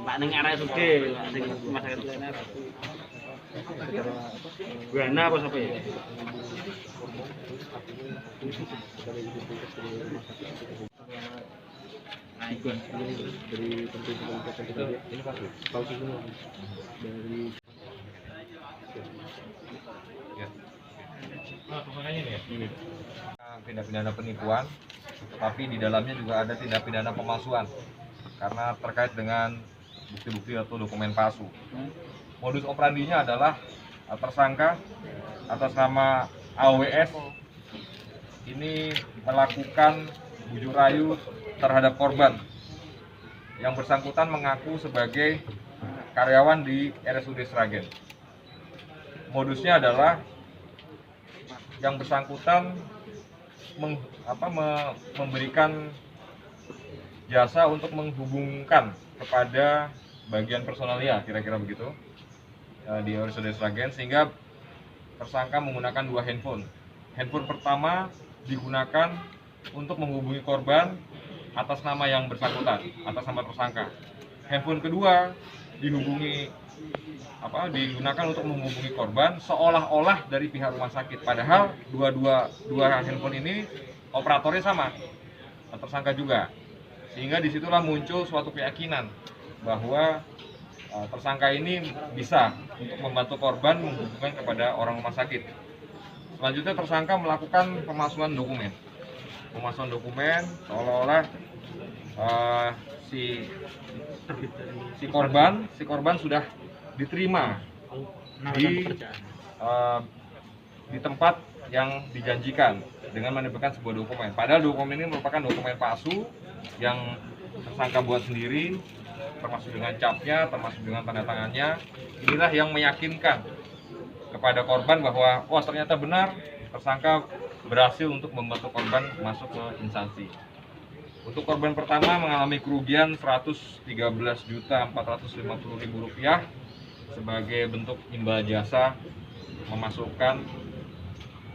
Pak ning RSUD, sing rumah sakit lainnya. Buana apa siapa ya? Dari penting ini Pak. Tahu semua dari tindak pidana penipuan, tetapi di dalamnya juga ada tindak pidana pemalsuan karena terkait dengan bukti-bukti atau dokumen palsu. Modus operandinya adalah tersangka atas nama AWS ini melakukan bujuk rayu terhadap korban. Yang bersangkutan mengaku sebagai karyawan di RSUD Sragen. Modusnya adalah yang bersangkutan memberikan jasa untuk menghubungkan kepada bagian personalia, kira-kira begitu, di RSUD Sragen, sehingga tersangka menggunakan 2 handphone. Handphone pertama digunakan untuk menghubungi korban atas nama yang bersangkutan, atas nama tersangka. Handphone kedua digunakan untuk menghubungi korban seolah-olah dari pihak rumah sakit, padahal dua handphone ini operatornya sama, tersangka juga. Sehingga disitulah muncul suatu keyakinan bahwa tersangka ini bisa untuk membantu korban menghubungkan kepada orang rumah sakit. Selanjutnya tersangka melakukan pemalsuan dokumen seolah-olah si korban sudah diterima di tempat yang dijanjikan dengan menempelkan sebuah dokumen. Padahal dokumen ini merupakan dokumen palsu yang tersangka buat sendiri, termasuk dengan capnya, termasuk dengan tanda tangannya. Inilah yang meyakinkan kepada korban bahwa ternyata benar tersangka berhasil untuk membantu korban masuk ke instansi. Untuk korban pertama mengalami kerugian Rp113.450.000 sebagai bentuk imbal jasa memasukkan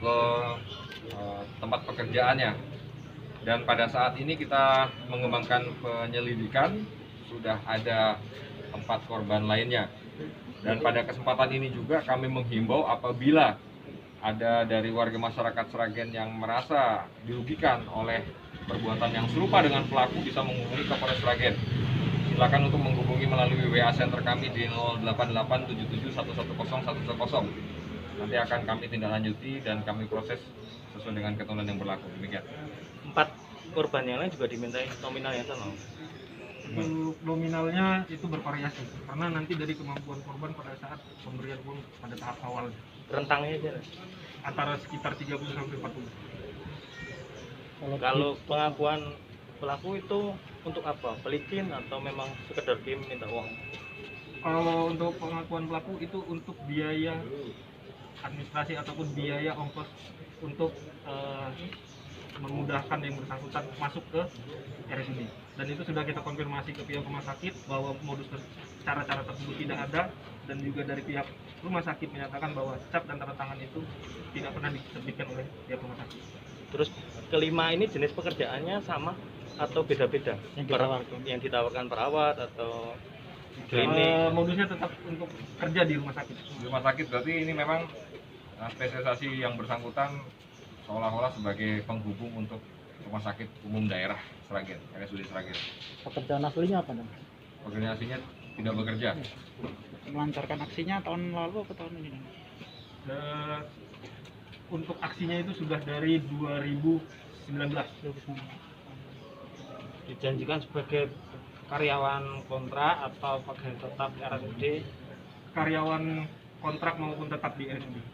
ke tempat pekerjaannya. Dan pada saat ini kita mengembangkan penyelidikan, sudah ada 4 korban lainnya. Dan pada kesempatan ini juga kami menghimbau apabila ada dari warga masyarakat Sragen yang merasa dirugikan oleh perbuatan yang serupa dengan pelaku, bisa menghubungi ke Polres Sragen. Silakan untuk menghubungi melalui WA center kami di 0887711010. Nanti akan kami tindak lanjuti dan kami proses sesuai dengan ketentuan yang berlaku. Demikian. 4 korban yang lain juga dimintai nominal yang sama. Untuk nominalnya itu bervariasi karena nanti dari kemampuan korban pada saat pemberian uang pada tahap awal. Rentangnya aja Antara sekitar 30 sampai 40. Kalau pengakuan pelaku itu untuk apa? Pelicin atau memang sekedar dia minta uang? Kalau untuk pengakuan pelaku itu untuk biaya administrasi ataupun biaya ongkos untuk memudahkan yang bersangkutan masuk ke RSUD. Dan itu sudah kita konfirmasi ke pihak rumah sakit bahwa modus cara-cara tersebut tidak ada, dan juga dari pihak rumah sakit menyatakan bahwa cap dan tanda tangan itu tidak pernah diterbitkan oleh pihak rumah sakit. Terus kelima ini jenis pekerjaannya sama atau beda-beda? Yang ditawarkan perawat atau klinik? Modusnya tetap untuk kerja di rumah sakit. Di rumah sakit berarti ini memang spesialisasi yang bersangkutan seolah-olah sebagai penghubung untuk rumah sakit umum daerah Sragen, RSUD Sragen. Pekerjaan aslinya apa dong? Pekerjaan aslinya tidak bekerja. Melancarkan aksinya tahun lalu atau tahun ini? Untuk aksinya itu sudah dari 2019. Dijanjikan sebagai karyawan kontrak atau pegawai tetap RSUD? Karyawan kontrak maupun tetap di RSUD.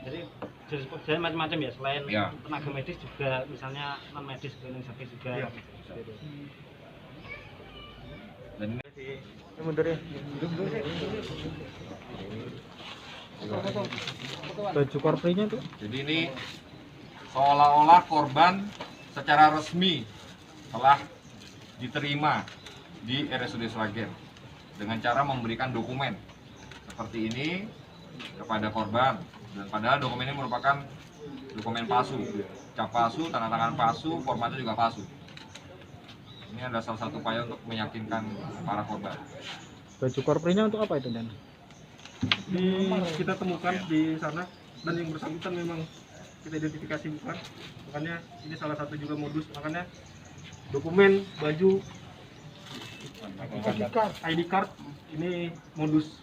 Jadi jenis pekerjaan macam-macam ya, selain tenaga medis juga misalnya non medis klinik sakit juga. Dan ini mundur ya. Baju korprinya tuh. Jadi ini seolah-olah korban secara resmi telah diterima di RSUD Sragen dengan cara memberikan dokumen seperti ini kepada korban, dan padahal dokumen ini merupakan dokumen palsu, cap palsu, tanda tangan palsu, formatnya juga palsu. Ini adalah salah satu upaya untuk meyakinkan para korban. Baju korprinya untuk apa itu Dan? Kita temukan di sana dan yang bersangkutan memang kita identifikasi bukan, makanya ini salah satu juga modus, makanya dokumen, baju, ID card ini modus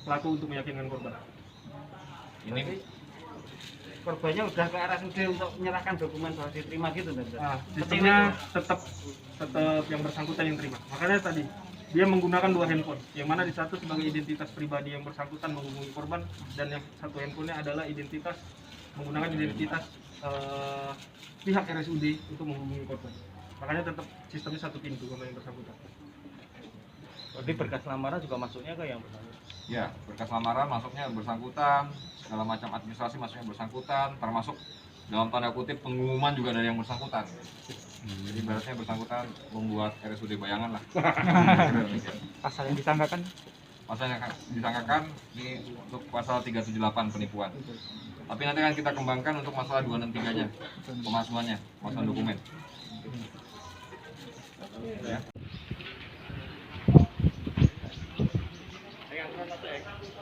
pelaku untuk meyakinkan korban. Ini Korbannya udah ke RSUD untuk menyerahkan dokumen soal diterima gitu Dan? Nah, sistemnya tetap yang bersangkutan yang terima. Makanya tadi dia menggunakan 2 handphone, yang mana di satu sebagai identitas pribadi yang bersangkutan menghubungi korban, dan yang satu handphonenya adalah menggunakan identitas pihak RSUD untuk menghubungi korban. Makanya tetap sistemnya satu pintu kalau yang bersangkutan. Berarti berkas lamaran juga masuknya ke yang bersangkutan. ya berkas lamaran masuknya bersangkutan, segala macam administrasi masuknya bersangkutan, termasuk dalam tanda kutip pengumuman juga dari yang bersangkutan. Jadi ibaratnya bersangkutan membuat RSUD bayangan lah. Pasal yang disangkakan? Pasal yang disangkakan ini untuk pasal 378 penipuan. Tapi nanti akan kita kembangkan untuk masalah 263-nya, pemalsuannya, pemalsuan dokumen. Ya.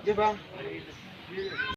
Iya Bang.